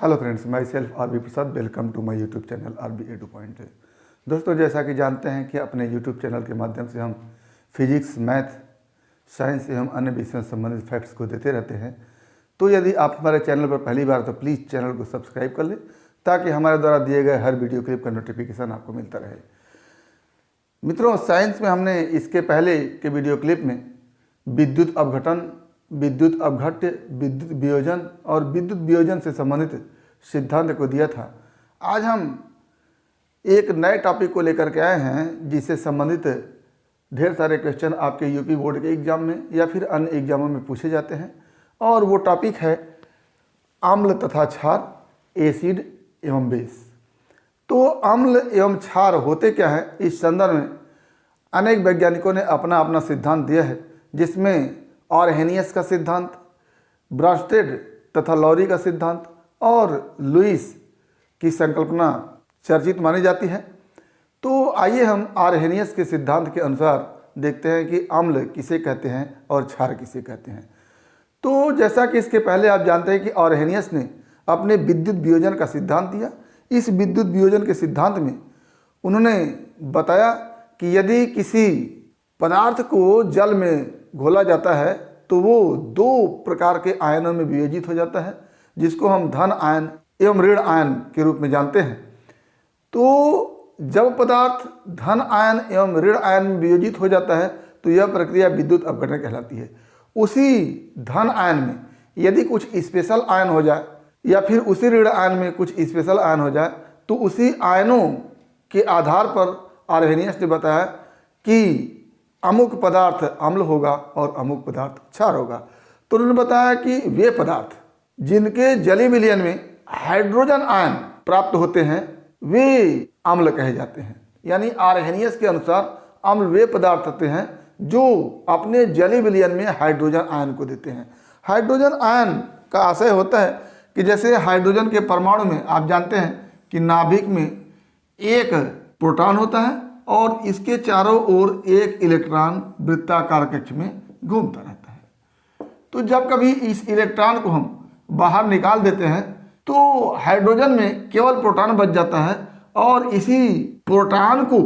Hello friends, myself R B Prasad. Welcome to my YouTube channel R B edu point. दोस्तों, जैसा कि जानते हैं कि अपने यूट्यूब चैनल के माध्यम से हम फिजिक्स, मैथ, साइंस एवं अन्य विषयों से संबंधित फैक्ट्स को देते रहते हैं। तो यदि आप हमारे चैनल पर पहली बार तो प्लीज़ चैनल को सब्सक्राइब कर लें ताकि हमारे द्वारा दिए गए हर वीडियो क्लिप का नोटिफिकेशन आपको मिलता रहे। मित्रों, साइंस में हमने इसके पहले के वीडियो क्लिप में विद्युत अपघटन, विद्युत अपघट्य, विद्युत वियोजन और विद्युत वियोजन से संबंधित सिद्धांत को दिया था। आज हम एक नए टॉपिक को लेकर के आए हैं जिससे संबंधित ढेर सारे क्वेश्चन आपके यूपी बोर्ड के एग्जाम में या फिर अन्य एग्जामों में पूछे जाते हैं। और वो टॉपिक है अम्ल तथा क्षार, एसिड एवं बेस। तो अम्ल एवं क्षार होते क्या है, इस संदर्भ में अनेक वैज्ञानिकों ने अपना अपना सिद्धांत दिया है, जिसमें आरहेनियस का सिद्धांत, ब्रांस्टेड तथा लॉरी का सिद्धांत और लुईस की संकल्पना चर्चित मानी जाती है। तो आइए हम आरहेनियस के सिद्धांत के अनुसार देखते हैं कि अम्ल किसे कहते हैं और क्षार किसे कहते हैं। तो जैसा कि इसके पहले आप जानते हैं कि आरहेनियस ने अपने विद्युत वियोजन का सिद्धांत दिया। इस विद्युत वियोजन के सिद्धांत में उन्होंने बताया कि यदि किसी पदार्थ को जल में घोला जाता है तो वो दो प्रकार के आयनों में वियोजित हो जाता है, जिसको हम धन आयन एवं ऋण आयन के रूप में जानते हैं। तो जब पदार्थ धन आयन एवं ऋण आयन में वियोजित हो जाता है तो यह प्रक्रिया विद्युत अपघटन कहलाती है। उसी धन आयन में यदि कुछ स्पेशल आयन हो जाए या फिर उसी ऋण आयन में कुछ स्पेशल आयन हो जाए तो उसी आयनों के आधार पर आरहेनियस ने बताया कि अमुक पदार्थ अम्ल होगा और अमुक पदार्थ क्षार होगा। तो उन्होंने बताया कि वे पदार्थ जिनके जलीय विलयन में हाइड्रोजन आयन प्राप्त होते हैं वे अम्ल कहे जाते हैं। यानी आरहेनियस के अनुसार अम्ल वे पदार्थ होते हैं जो अपने जलीय विलयन में हाइड्रोजन आयन को देते हैं। हाइड्रोजन आयन का आशय होता है कि जैसे हाइड्रोजन के परमाणु में आप जानते हैं कि नाभिक में एक प्रोटॉन होता है और इसके चारों ओर एक इलेक्ट्रॉन वृत्ताकार कक्ष में घूमता रहता है। तो जब कभी इस इलेक्ट्रॉन को हम बाहर निकाल देते हैं तो हाइड्रोजन में केवल प्रोटॉन बच जाता है और इसी प्रोटॉन को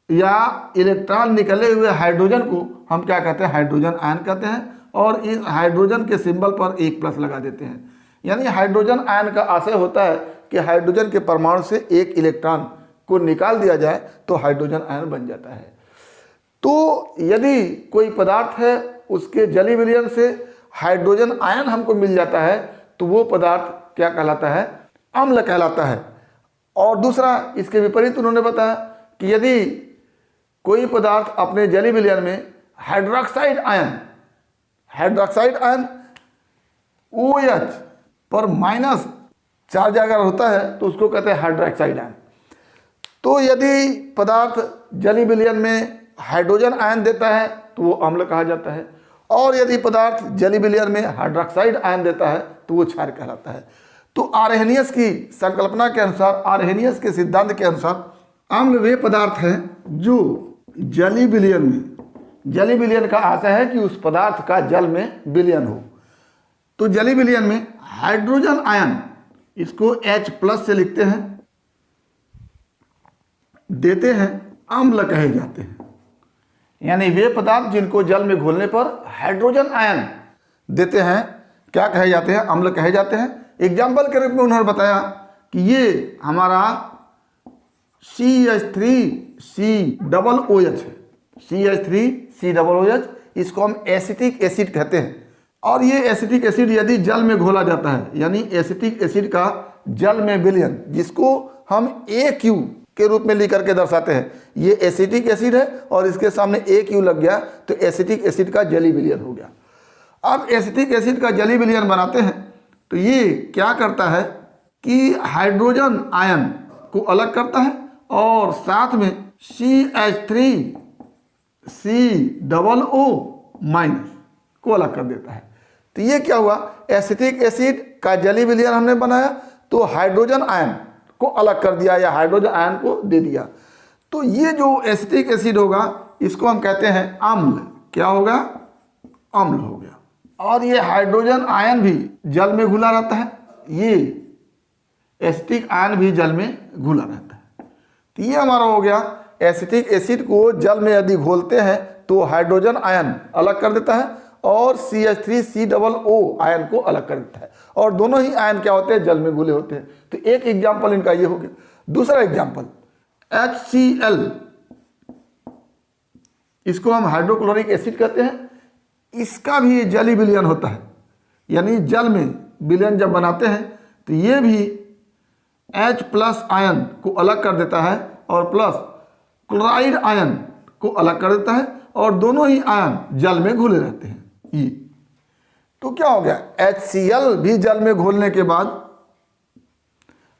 या इलेक्ट्रॉन निकले हुए हाइड्रोजन को हम क्या कहते हैं, हाइड्रोजन आयन कहते हैं। और इस हाइड्रोजन के सिंबल पर एक प्लस लगा देते हैं। यानी हाइड्रोजन आयन का आशय होता है कि हाइड्रोजन के परमाणु से एक इलेक्ट्रॉन को निकाल दिया जाए तो हाइड्रोजन आयन बन जाता है। तो यदि कोई पदार्थ है उसके जलीय विलयन से हाइड्रोजन आयन हमको मिल जाता है तो वो पदार्थ क्या कहलाता है, अम्ल कहलाता है। और दूसरा इसके विपरीत उन्होंने बताया कि यदि कोई पदार्थ अपने जलीय विलयन में हाइड्रोक्साइड आयन OH पर माइनस चार्ज अगर होता है तो उसको कहते हैं हाइड्रोक्साइड आयन। तो यदि पदार्थ जलीय विलयन में हाइड्रोजन आयन देता है तो वो अम्ल कहा जाता है, और यदि पदार्थ जलीय विलयन में हाइड्रोक्साइड आयन देता है तो वो क्षार कहलाता है। तो आरहेनियस की संकल्पना के अनुसार, आरहेनियस के सिद्धांत के अनुसार अम्ल वे पदार्थ हैं जो जलीय विलयन में, जलीय विलयन का आशय है कि उस पदार्थ का जल में विलयन हो। तो जलीय विलयन में हाइड्रोजन आयन, इसको H+ से लिखते हैं, देते हैं, अम्ल कहे जाते हैं। यानी वे पदार्थ जिनको जल में घोलने पर हाइड्रोजन आयन देते हैं क्या कहे जाते हैं, अम्ल कहे जाते हैं। एग्जाम्पल के रूप में उन्होंने बताया कि ये हमारा CH3COOH है, CH3COOH, इसको हम एसिटिक एसिड कहते हैं। और ये एसिटिक एसिड यदि जल में घोला जाता है, यानी एसिटिक एसिड का जल में विलयन, जिसको हम AQ के रूप में लिख करके दर्शाते हैं, ये एसिटिक एसिड है और इसके सामने AQ लग गया तो एसिटिक एसिड का जलीय विलयन हो गया। अब एसिटिक एसिड का जलीय विलयन बनाते हैं तो ये क्या करता है कि हाइड्रोजन आयन को अलग करता है और साथ में CH3COO- को अलग कर देता है। तो ये क्या हुआ, एसिटिक एसिड का जलीय विलयन हमने बनाया तो हाइड्रोजन आयन को अलग कर दिया या हाइड्रोजन आयन को दे दिया। तो ये जो एसिटिक एसिड होगा इसको हम कहते हैं अम्ल। क्या होगा, अम्ल हो गया। और ये हाइड्रोजन आयन भी जल में घुला रहता है, ये एसिटिक आयन भी जल में घुला रहता है। तो ये हमारा हो गया, एसिटिक एसिड को जल में यदि घोलते हैं तो हाइड्रोजन आयन अलग कर देता है और CH3COO आयन को अलग कर देता है, और दोनों ही आयन क्या होते हैं, जल में घुले होते हैं। तो एक एग्जाम्पल इनका ये हो गया। दूसरा एग्जाम्पल HCl, इसको हम हाइड्रोक्लोरिक एसिड कहते हैं। इसका भी जली विलयन होता है, यानी जल में विलयन जब बनाते हैं तो ये भी H+ आयन को अलग कर देता है और प्लस क्लोराइड आयन को अलग कर देता है, और दोनों ही आयन जल में घुले रहते हैं। ये तो क्या हो गया, HCl भी जल में घोलने के बाद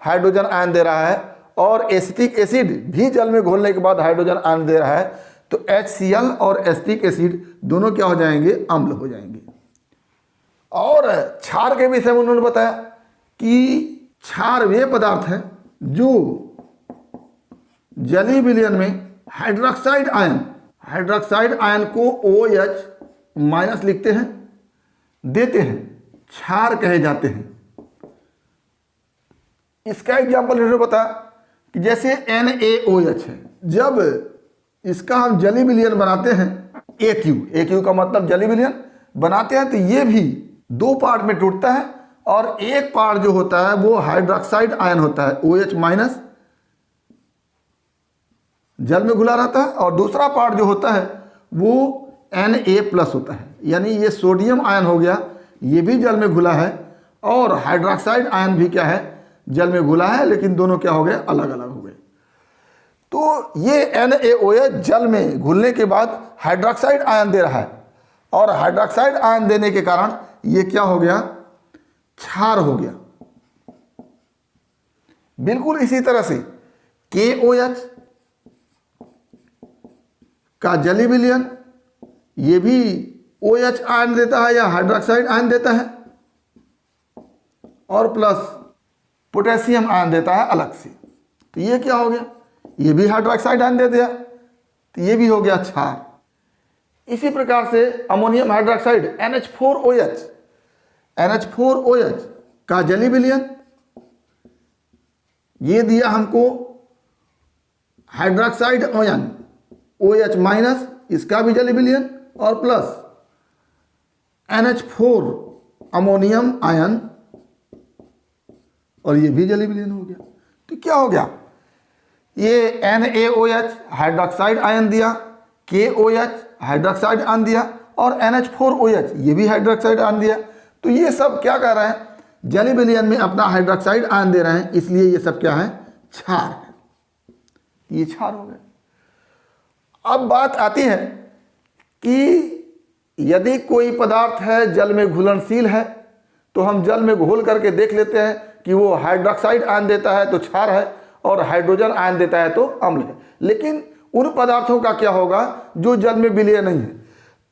हाइड्रोजन आयन दे रहा है, और एसिटिक एसिड भी जल में घोलने के बाद हाइड्रोजन आयन दे रहा है। तो HCl और एसिटिक एसिड दोनों क्या हो जाएंगे, अम्ल हो जाएंगे। और क्षार के विषय में उन्होंने बताया कि क्षार वे पदार्थ हैं जो जलीय विलयन में हाइड्रोक्साइड आयन को OH- लिखते हैं, देते हैं, क्षार कहे जाते हैं। इसका एग्जाम्पल इन्होंने बताया कि जैसे NaOH है, जब इसका हम जलीय विलयन बनाते हैं, AQ का मतलब जलीय विलयन बनाते हैं, तो ये भी दो पार्ट में टूटता है, और एक पार्ट जो होता है वो हाइड्रोक्साइड आयन होता है, OH- जल में घुला रहता है, और दूसरा पार्ट जो होता है वो Na+ होता है, यानी ये सोडियम आयन हो गया, ये भी जल में घुला है, और हाइड्रोक्साइड आयन भी क्या है, जल में घुला है, लेकिन दोनों क्या हो गए, अलग अलग हो गए। तो ये NaOH जल में घुलने के बाद हाइड्रोक्साइड आयन दे रहा है, और हाइड्रोक्साइड आयन देने के कारण ये क्या हो गया, क्षार हो गया। बिल्कुल इसी तरह से KOH का जलीय विलयन, ये भी OH आयन देता है या हाइड्रोक्साइड आयन देता है, और प्लस पोटेशियम आयन देता है अलग से। तो ये क्या हो गया, ये भी हाइड्रोक्साइड आयन दे दिया, तो ये भी हो गया क्षार। इसी प्रकार से अमोनियम हाइड्रोक्साइड NH4OH का जलीय विलयन, ये दिया हमको हाइड्रोक्साइड आयन OH-, इसका भी जलीय विलयन, और प्लस NH4 अमोनियम आयन, और ये भी जलीय विलयन हो गया। तो क्या हो गया, ये NaOH हाइड्रोक्साइड आयन दिया, KOH हाइड्रोक्साइड आयन दिया, और NH4OH ये भी हाइड्रोक्साइड आयन दिया। तो ये सब क्या कर रहे हैं, जलीय विलयन में अपना हाइड्रोक्साइड आयन दे रहे हैं, इसलिए ये सब क्या है, क्षार है। ये क्षार हो गए। अब बात आती है कि यदि कोई पदार्थ है जल में घुलनशील है, तो हम जल में घोल करके देख लेते हैं कि वो हाइड्रोक्साइड आयन देता है तो क्षार है, और हाइड्रोजन आयन देता है तो अम्ल है। लेकिन उन पदार्थों का क्या होगा जो जल में विलय नहीं है,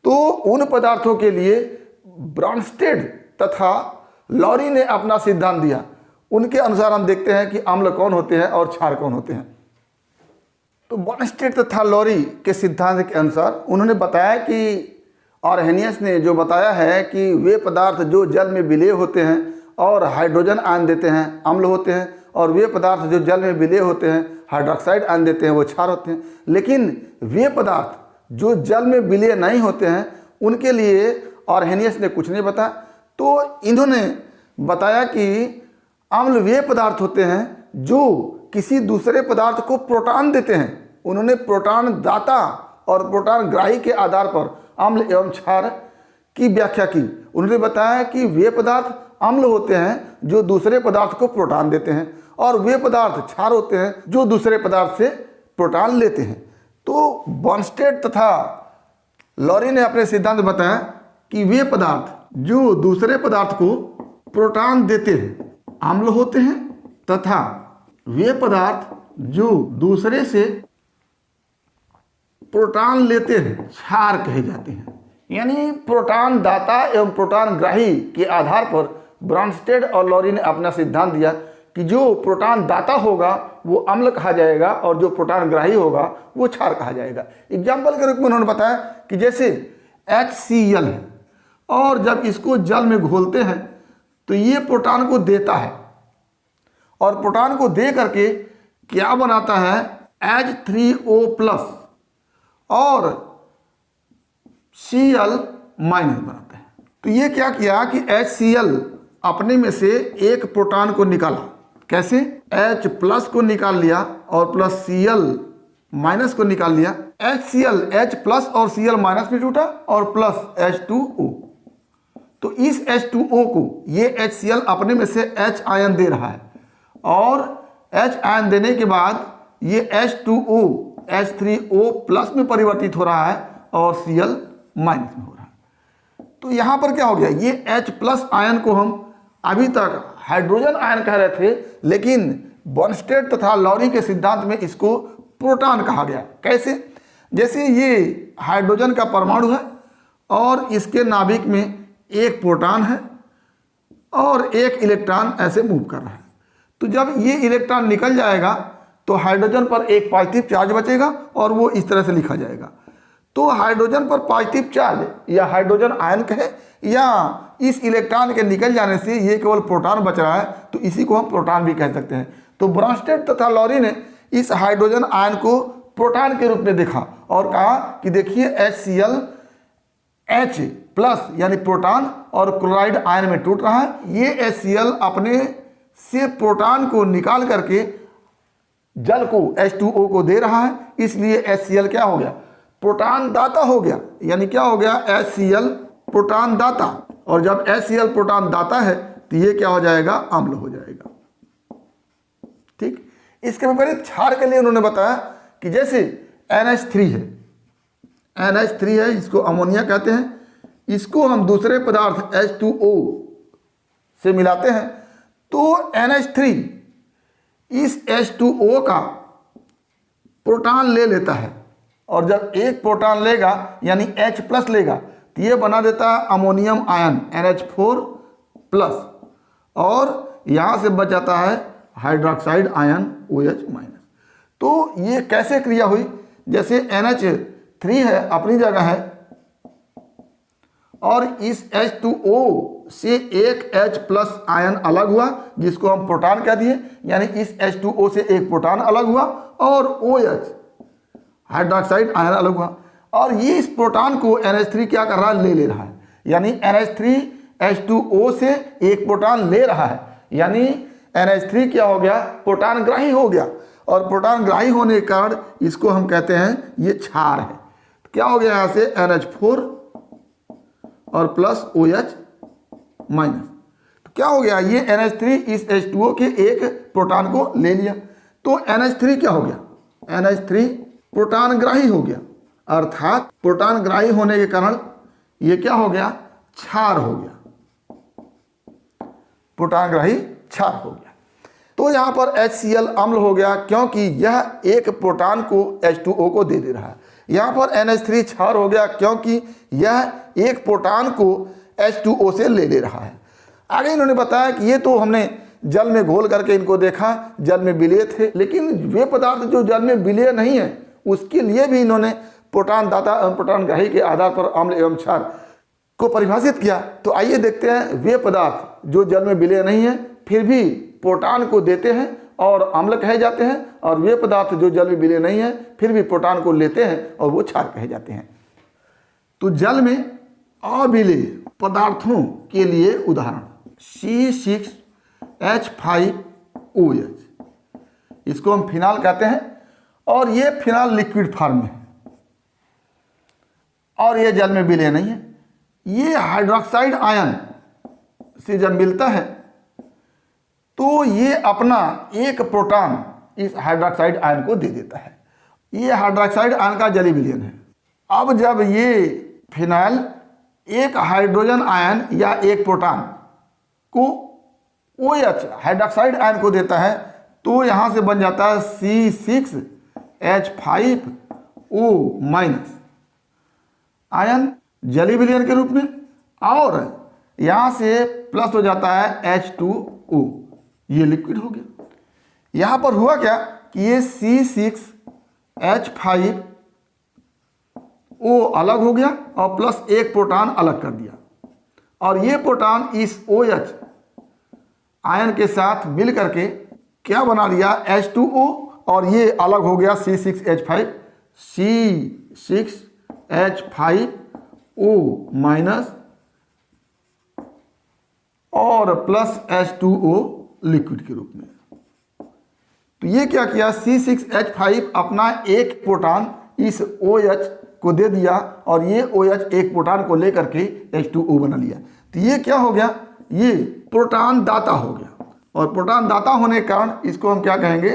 तो उन पदार्थों के लिए ब्रॉन्स्टेड तथा लॉरी ने अपना सिद्धांत दिया। उनके अनुसार हम देखते हैं कि अम्ल कौन होते हैं और क्षार कौन होते हैं। तो ब्रॉन्स्टेड तथा लॉरी के सिद्धांत के अनुसार उन्होंने बताया कि आर्हेनियस ने जो बताया है कि वे पदार्थ जो जल में विलय होते हैं और हाइड्रोजन आयन देते हैं अम्ल होते हैं, और वे पदार्थ जो जल में विलय होते हैं हाइड्रोक्साइड आयन देते हैं वो क्षार होते हैं। लेकिन वे पदार्थ जो जल में विलय नहीं होते हैं उनके लिए आर्हेनियस ने कुछ नहीं बताया। तो इन्होंने बताया कि अम्ल वे पदार्थ होते हैं जो किसी दूसरे पदार्थ को प्रोटॉन देते हैं। उन्होंने प्रोटॉन दाता और प्रोटॉन ग्राही के आधार पर अम्ल एवं क्षार की व्याख्या की। उन्होंने बताया कि वे पदार्थ अम्ल होते हैं जो दूसरे पदार्थ को प्रोटॉन देते हैं, और वे पदार्थ क्षार होते हैं जो दूसरे पदार्थ से प्रोटॉन लेते हैं। तो बॉर्नस्टेड तथा लॉरी ने अपने सिद्धांत बताया कि वे पदार्थ जो दूसरे पदार्थ को प्रोटॉन देते हैं अम्ल होते हैं, तथा वे पदार्थ जो दूसरे से प्रोटॉन लेते हैं क्षार कहे जाते हैं। यानी प्रोटॉन दाता एवं प्रोटॉन ग्राही के आधार पर ब्रॉन्स्टेड और लॉरी ने अपना सिद्धांत दिया कि जो प्रोटॉन दाता होगा वो अम्ल कहा जाएगा, और जो प्रोटॉन ग्राही होगा वो क्षार कहा जाएगा। एग्जाम्पल के रूप में उन्होंने बताया कि जैसे HCl है, और जब इसको जल में घोलते हैं तो ये प्रोटॉन को देता है, और प्रोटॉन को दे करके क्या बनाता है, H3O+ और Cl- बनाता है। तो ये क्या किया कि HCl अपने में से एक प्रोटॉन को निकाला। कैसे? H+ को निकाल लिया और प्लस Cl- को निकाल लिया। HCl H+ और Cl- में टूटा और प्लस H2O। तो इस H2O को ये HCl अपने में से H आयन दे रहा है और H आयन देने के बाद ये H2O H3O+ में परिवर्तित हो रहा है और Cl- में हो रहा है। तो यहाँ पर क्या हो गया, ये H+ आयन को हम अभी तक हाइड्रोजन आयन कह रहे थे, लेकिन बॉर्नस्टेड तथा लॉरी के सिद्धांत में इसको प्रोटॉन कहा गया। कैसे? जैसे ये हाइड्रोजन का परमाणु है और इसके नाभिक में एक प्रोटॉन है और एक इलेक्ट्रॉन ऐसे मूव कर रहा है। तो जब ये इलेक्ट्रॉन निकल जाएगा तो हाइड्रोजन पर एक पॉजिटिव चार्ज बचेगा और वो इस तरह से लिखा जाएगा। तो हाइड्रोजन पर पॉजिटिव चार्ज या हाइड्रोजन आयन कहे या इस इलेक्ट्रॉन के निकल जाने से ये केवल प्रोटॉन बच रहा है, तो इसी को हम प्रोटॉन भी कह सकते हैं। तो ब्रॉन्स्टेड तथा लॉरी ने इस हाइड्रोजन आयन को प्रोटॉन के रूप में देखा और कहा कि देखिए HCl H+ यानी प्रोटॉन और क्लोराइड आयन में टूट रहा है। ये HCl अपने से प्रोटॉन को निकाल करके जल को H2O को दे रहा है, इसलिए HCl क्या हो गया, प्रोटॉन दाता हो गया। यानी क्या हो गया, HCl प्रोटॉन दाता। और जब HCl प्रोटॉन दाता है तो ये क्या हो जाएगा, अम्ल हो जाएगा। ठीक। इसके विपरीत क्षार के लिए उन्होंने बताया कि जैसे NH3 है, NH3 है, इसको अमोनिया कहते हैं, इसको हम दूसरे पदार्थ H2O से मिलाते हैं तो NH3 इस H2O का प्रोटॉन ले लेता है और जब एक प्रोटॉन लेगा यानी H+ लेगा तो ये बना देता है अमोनियम आयन NH4+ और यहाँ से बच जाता है हाइड्रोक्साइड आयन OH-। तो ये कैसे क्रिया हुई, जैसे NH3 है अपनी जगह है और इस H2O से एक H+ आयन अलग हुआ जिसको हम प्रोटॉन कह दिए, यानी इस H2O से एक प्रोटॉन अलग हुआ और OH हाइड्रोक्साइड आयन अलग हुआ और ये इस प्रोटॉन को NH3 क्या कर रहा है, ले रहा है। यानी NH3 H2O से एक प्रोटॉन ले रहा है, यानी NH3 क्या हो गया, प्रोटॉन ग्राही हो गया और प्रोटॉन ग्राही होने के कारण इसको हम कहते हैं ये क्षार है। तो क्या हो गया, यहाँ से NH4 और प्लस OH-। तो क्या हो गया, ये NH3 इस H2O के एक प्रोटॉन को ले लिया तो NH3 क्या हो गया, NH3 प्रोटॉन ग्राही हो गया, अर्थात प्रोटॉन ग्राही होने के कारण ये क्या हो गया, क्षार हो गया, प्रोटॉन ग्राही क्षार हो गया। तो यहाँ पर HCl अम्ल हो गया क्योंकि यह एक प्रोटॉन को H2O को दे रहा है। यहाँ पर NH3 क्षार हो गया क्योंकि यह एक प्रोटॉन को H2O से ले रहा है। आगे इन्होंने बताया कि ये तो हमने जल में घोल करके इनको देखा, जल में विलीय थे, लेकिन वे पदार्थ जो जल में विलीय नहीं है उसके लिए भी इन्होंने प्रोटॉन दाता एवं प्रोटॉन ग्राही के आधार पर अम्ल एवं क्षार को परिभाषित किया। तो आइए देखते हैं वे पदार्थ जो जल में विलीय नहीं है फिर भी प्रोटॉन को देते हैं और अम्ल कहे जाते हैं, और वे पदार्थ जो जल में विलीय नहीं है फिर भी प्रोटॉन को लेते हैं और वो क्षार कहे जाते हैं। तो जल में अविलीय पदार्थों के लिए उदाहरण C6H5OH, इसको हम फिनाल कहते हैं और ये फिनाल लिक्विड फॉर्म में है और ये जल में विलीय नहीं है। ये हाइड्रोक्साइड आयन से जब मिलता है तो ये अपना एक प्रोटॉन इस हाइड्रोक्साइड आयन को दे देता है। ये हाइड्रोक्साइड आयन का जलीय विलयन है। अब जब ये फिनाइल एक हाइड्रोजन आयन या एक प्रोटॉन को OH हाइड्रोक्साइड आयन को देता है तो यहाँ से बन जाता है C6H5O- आयन जलीय विलयन के रूप में, और यहाँ से प्लस हो जाता है H2O, ये लिक्विड हो गया। यहाँ पर हुआ क्या कि ये C6H5O अलग हो गया और प्लस एक प्रोटॉन अलग कर दिया, और ये प्रोटॉन इस OH आयन के साथ मिल करके क्या बना लिया H2O, और ये अलग हो गया C6H5, C6H5O माइनस और प्लस H2O लिक्विड के रूप में। तो ये क्या किया, C6H5 अपना एक प्रोटॉन इस OH को दे दिया और ये OH एक प्रोटॉन को लेकर के H2O बना लिया। तो ये क्या हो गया, ये प्रोटॉन दाता हो गया, और प्रोटॉन दाता होने के कारण इसको हम क्या कहेंगे,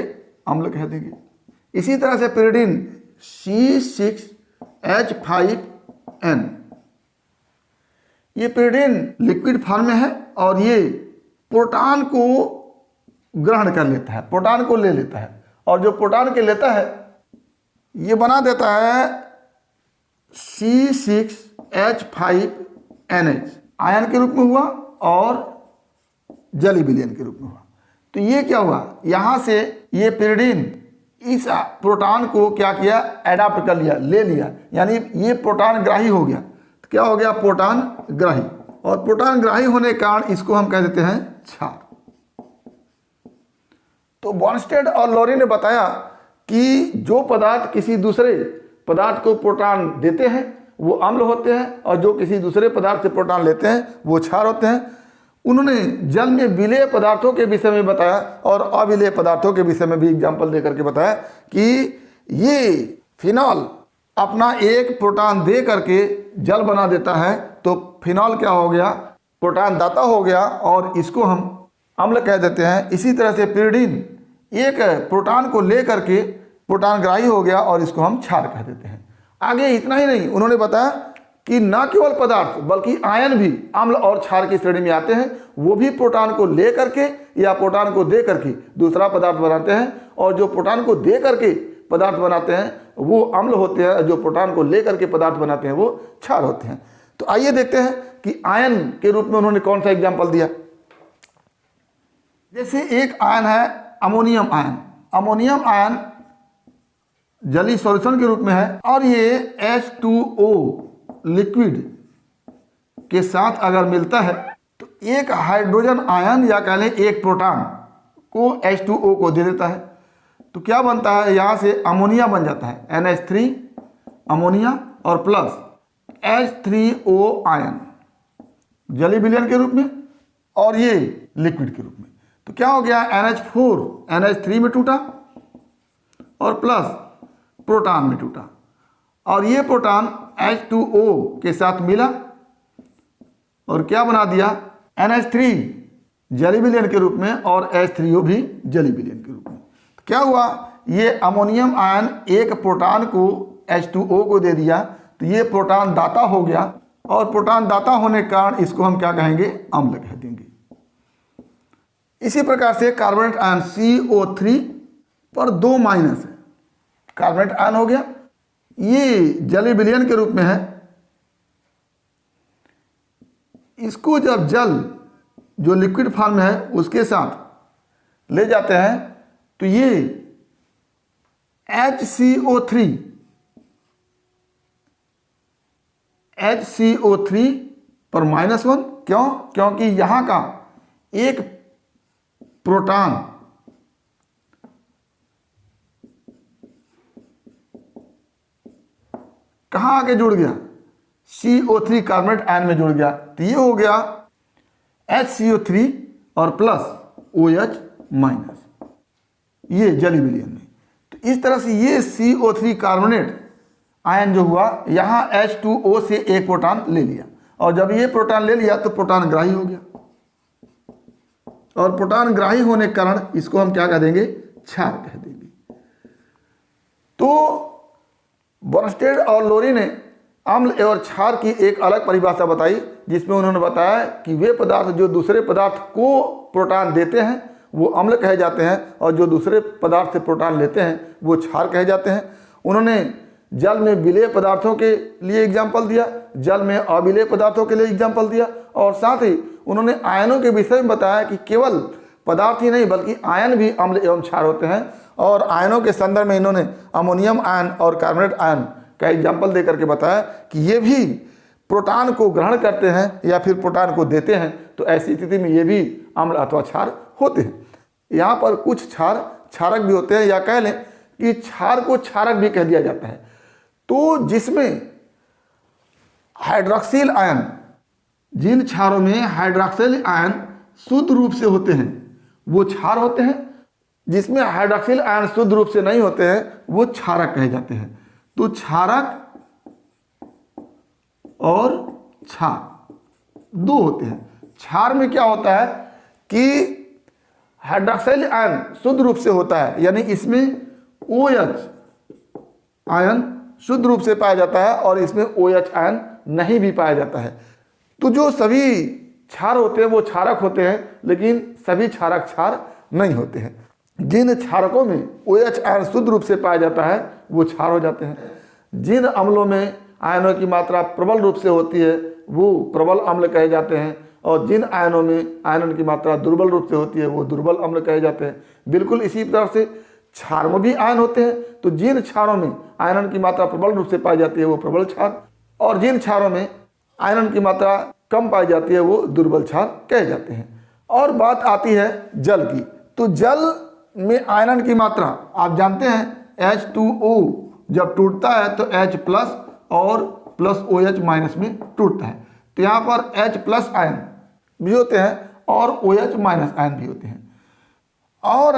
अम्ल कह देंगे। इसी तरह से pyridine C6H5N, ये pyridine लिक्विड फॉर्म में है और ये प्रोटॉन को ग्रहण कर लेता है, प्रोटॉन को ले लेता है, और जो प्रोटॉन के लेता है ये बना देता है C6H5NH, आयन के रूप में हुआ और जली विलयन के रूप में हुआ। तो ये क्या हुआ, यहाँ से ये pyridine इस प्रोटॉन को क्या किया, एडाप्ट कर लिया, ले लिया, यानी ये प्रोटॉन ग्राही हो गया। तो क्या हो गया, प्रोटॉन ग्राही, और प्रोटॉन ग्राही होने के कारण इसको हम कह देते हैं क्षार। तो बॉर्नस्टेड और लोरी ने बताया कि जो पदार्थ किसी दूसरे पदार्थ को प्रोटॉन देते हैं वो अम्ल होते हैं, और जो किसी दूसरे पदार्थ से प्रोटॉन लेते हैं वो क्षार होते हैं। उन्होंने जल में विलेय पदार्थों के विषय में बताया और अविलेय पदार्थों के विषय में भी एग्जाम्पल दे करके बताया कि ये फिनॉल अपना एक प्रोटॉन दे करके जल बना देता है, तो फिनॉल क्या हो गया, प्रोटॉन दाता हो गया, और इसको हम अम्ल कह देते हैं। इसी तरह से pyridine एक प्रोटॉन को ले करके प्रोटॉन ग्राही हो गया और इसको हम क्षार कह देते हैं। आगे इतना ही नहीं, उन्होंने बताया कि न केवल पदार्थ बल्कि आयन भी अम्ल और क्षार की श्रेणी में आते हैं। वो भी प्रोटॉन को ले करके या प्रोटॉन को दे करके दूसरा पदार्थ बनाते हैं, और जो प्रोटॉन को दे करके पदार्थ बनाते हैं वो अम्ल होते हैं, जो प्रोटॉन को ले करके पदार्थ बनाते हैं वो क्षार होते हैं। तो आइए देखते हैं कि आयन के रूप में उन्होंने कौन सा एग्जाम्पल दिया। जैसे एक आयन है अमोनियम आयन। अमोनियम आयन जलीय सॉल्यूशन के रूप में है, और ये H2O लिक्विड के साथ अगर मिलता है तो एक हाइड्रोजन आयन या कह लें एक प्रोटॉन को H2O को दे देता है। तो क्या बनता है, यहाँ से अमोनिया बन जाता है, NH3 अमोनिया और प्लस H3O आयन जलीय विलयन के रूप में और ये लिक्विड के रूप में। तो क्या हो गया, NH4 NH3 में टूटा और प्लस प्रोटॉन में टूटा, और ये प्रोटॉन H2O के साथ मिला और क्या बना दिया, NH3 जलीय विलयन के रूप में और H3O भी जलीय विलयन के रूप में। तो क्या हुआ, ये अमोनियम आयन एक प्रोटॉन को H2O को दे दिया, तो ये प्रोटॉन दाता हो गया, और प्रोटॉन दाता होने के कारण इसको हम क्या कहेंगे, अम्ल कह देंगे। इसी प्रकार से कार्बोनेट आयन CO3 पर 2 माइनस है, कार्बोनेट आयन हो गया, ये जलीय विलयन के रूप में है। इसको जब जल जो लिक्विड फॉर्म में है उसके साथ ले जाते हैं तो ये HCO3 पर -1, क्यों, क्योंकि यहाँ का एक प्रोटॉन कहाँ आके जुड़ गया, CO3 कार्बोनेट आयन में जुड़ गया। तो ये हो गया HCO3 और प्लस OH माइनस, ये जलीय विलयन में। तो इस तरह से ये CO3 कार्बोनेट आयन जो हुआ, यहाँ H2O से एक प्रोटॉन ले लिया, और जब ये प्रोटॉन ले लिया तो प्रोटॉन ग्राही हो गया, और प्रोटॉन ग्राही होने के कारण इसको हम क्या कह देंगे, क्षार कह देंगे। तो बॉर्नस्टेड और लोरी ने अम्ल और क्षार की एक अलग परिभाषा बताई, जिसमें उन्होंने बताया कि वे पदार्थ जो दूसरे पदार्थ को प्रोटॉन देते हैं वो अम्ल कहे जाते हैं, और जो दूसरे पदार्थ से प्रोटॉन लेते हैं वो क्षार कहे जाते हैं। उन्होंने जल में विलेय पदार्थों के लिए एग्जाम्पल दिया, जल में अविलेय पदार्थों के लिए एग्जाम्पल दिया, और साथ ही उन्होंने आयनों के विषय में बताया कि केवल पदार्थ ही नहीं बल्कि आयन भी अम्ल एवं क्षार होते हैं। और आयनों के संदर्भ में इन्होंने अमोनियम आयन और कार्बोनेट आयन का एग्जाम्पल दे करके बताया कि ये भी प्रोटॉन को ग्रहण करते हैं या फिर प्रोटॉन को देते हैं, तो ऐसी स्थिति में ये भी अम्ल अथवा क्षार होते हैं। यहाँ पर कुछ क्षार क्षारक भी होते हैं, या कह लें कि क्षार को क्षारक भी कह दिया जाता है। तो जिसमें हाइड्रोक्सिल आयन, जिन क्षारों में हाइड्रोक्सिल आयन शुद्ध रूप से होते हैं वो क्षार होते हैं, जिसमें हाइड्रोक्सिल आयन शुद्ध रूप से नहीं होते हैं वो क्षारक कहे जाते हैं। तो क्षारक और क्षार दो होते हैं। क्षार में क्या होता है कि हाइड्रोक्सिल आयन शुद्ध रूप से होता है, यानी इसमें OH आयन शुद्ध रूप से पाया जाता है और इसमें OH आयन नहीं भी पाया जाता है। तो जो सभी क्षार होते हैं वो क्षारक होते हैं, लेकिन सभी क्षारक क्षार नहीं होते हैं। जिन क्षारकों में OH आयन शुद्ध रूप से पाया जाता है वो क्षार हो जाते हैं। जिन अम्लों में आयनों की मात्रा प्रबल रूप से होती है वो प्रबल अम्ल कहे जाते हैं, और जिन आयनों में आयनन की मात्रा दुर्बल रूप से होती है वो दुर्बल अम्ल कहे जाते हैं। बिल्कुल इसी तरह से क्षार में भी आयन होते हैं, तो जिन क्षारों में आयनन की मात्रा प्रबल रूप से पाई जाती है वो प्रबल क्षार, और जिन क्षारों में आयनन की मात्रा कम पाई जाती है वो दुर्बल क्षार कहे जाते हैं। और बात आती है जल की। तो जल में आयनन की मात्रा आप जानते हैं H2O जब टूटता है तो H प्लस और प्लस OH माइनस में टूटता है। तो यहाँ पर H प्लस आयन भी होते हैं और OH माइनस आयन भी होते हैं। और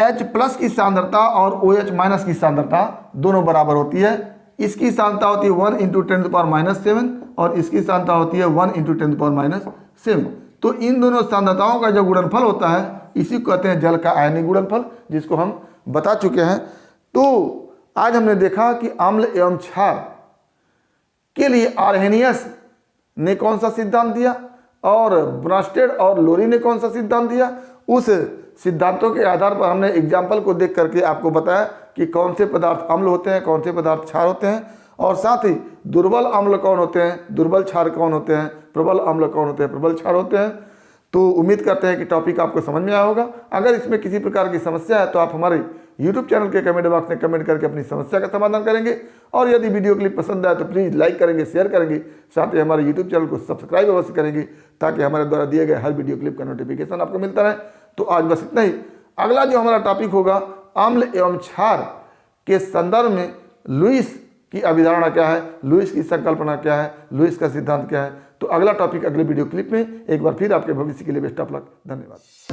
H प्लस की सांद्रता और OH माइनस की सांद्रता दोनों बराबर होती है। इसकी सांद्रता होती है 1 × 10⁻⁷ और इसकी सांद्रता होती है 1 × 10⁻⁷। तो इन दोनों सांद्रताओं का जो गुणनफल होता है इसी को कहते हैं जल का आयनिक गुणनफल, जिसको हम बता चुके हैं। तो आज हमने देखा कि अम्ल एवं क्षार के लिए आर्हेनियस ने कौन सा सिद्धांत दिया और ब्रॉन्स्टेड और लोरी ने कौन सा सिद्धांत दिया। उस सिद्धांतों के आधार पर हमने एग्जाम्पल को देख करके आपको बताया कि कौन से पदार्थ अम्ल होते हैं, कौन से पदार्थ क्षार होते हैं, और साथ ही दुर्बल अम्ल कौन होते हैं, दुर्बल क्षार कौन होते हैं, प्रबल अम्ल कौन होते हैं, प्रबल क्षार होते हैं। तो उम्मीद करते हैं कि टॉपिक आपको समझ में आया होगा। अगर इसमें किसी प्रकार की समस्या है तो आप हमारे YouTube चैनल के कमेंट बॉक्स में कमेंट करके अपनी समस्या का समाधान करेंगे। और यदि वीडियो क्लिप पसंद आए तो प्लीज़ लाइक करेंगे, शेयर करेंगे, साथ ही हमारे YouTube चैनल को सब्सक्राइब अवश्य करेंगे ताकि हमारे द्वारा दिए गए हर वीडियो क्लिप का नोटिफिकेशन आपको मिलता रहे। तो आज बस इतना ही। अगला जो हमारा टॉपिक होगा अम्ल एवं क्षार के संदर्भ में लुईस की अवधारणा क्या है, लुईस की संकल्पना क्या है, लुईस का सिद्धांत क्या है। तो अगला टॉपिक अगले वीडियो क्लिप में। एक बार फिर आपके भविष्य के लिए बेस्ट ऑफ लक। धन्यवाद।